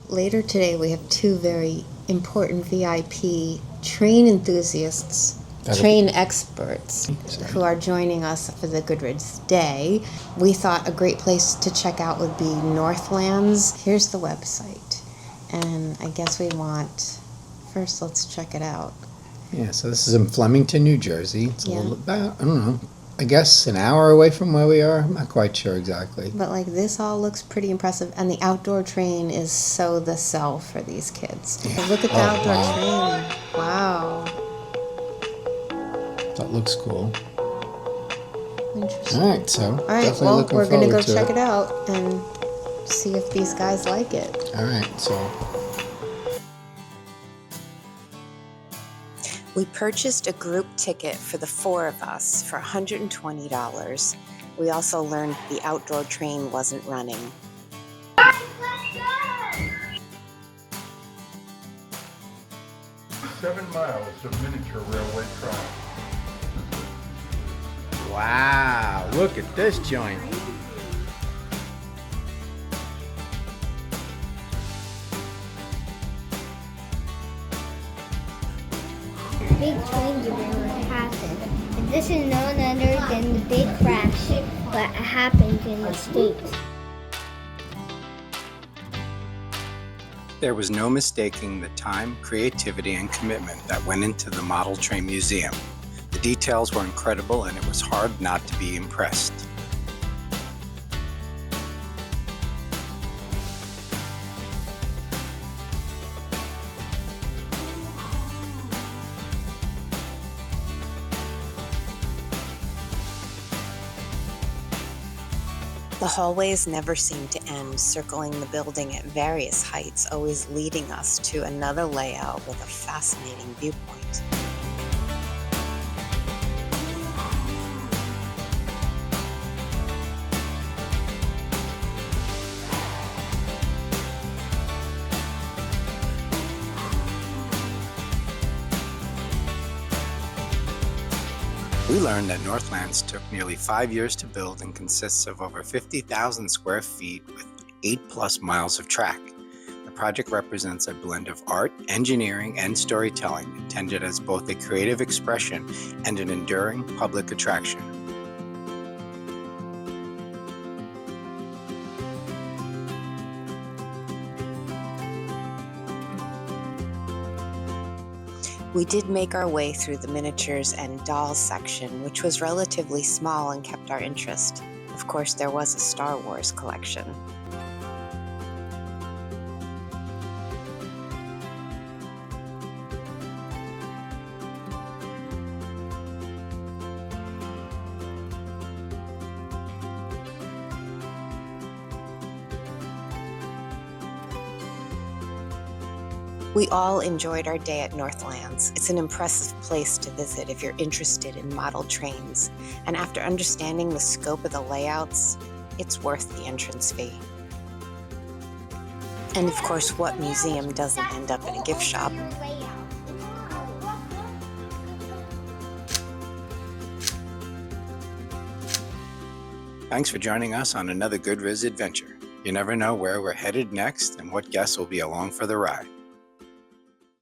Later today, we have two very important VIP train enthusiasts, train experts who are joining us for the GoodRiz Day. We thought a great place to check out would be Northlandz. Here's the website. And I guess first let's check it out. Yeah, so this is in Flemington, New Jersey. It's a little about, I don't know, I guess an hour away from where we are. I'm not quite sure exactly. But this all looks pretty impressive. And the outdoor train is so the sell for these kids. Yeah. Look at the outdoor train. Wow. That looks cool. Interesting. All right, so definitely well, looking we're going to go forward to check it out and see if these guys like it. All right, so We purchased a group ticket for the four of us for $120. We also learned the outdoor train wasn't running. 7 miles of miniature railway track. wow, look at this joint. Big trains are going to happen. And this is none other than the big crash that happened in the States. There was no mistaking the time, creativity, and commitment that went into the Model Train Museum. The details were incredible, and it was hard not to be impressed. The hallways never seemed to end, circling the building at various heights, always leading us to another layout with a fascinating viewpoint. We learned that Northlandz took nearly 5 years to build and consists of over 50,000 square feet with 8+ miles of track. The project represents a blend of art, engineering, and storytelling, intended as both a creative expression and an enduring public attraction. We did make our way through the miniatures and dolls section, which was relatively small and kept our interest. Of course, there was a Star Wars collection. We all enjoyed our day at Northlandz. It's an impressive place to visit if you're interested in model trains. And after understanding the scope of the layouts, it's worth the entrance fee. And of course, what museum doesn't end up in a gift shop? Thanks for joining us on another GoodRiz adventure. You never know where we're headed next and what guests will be along for the ride.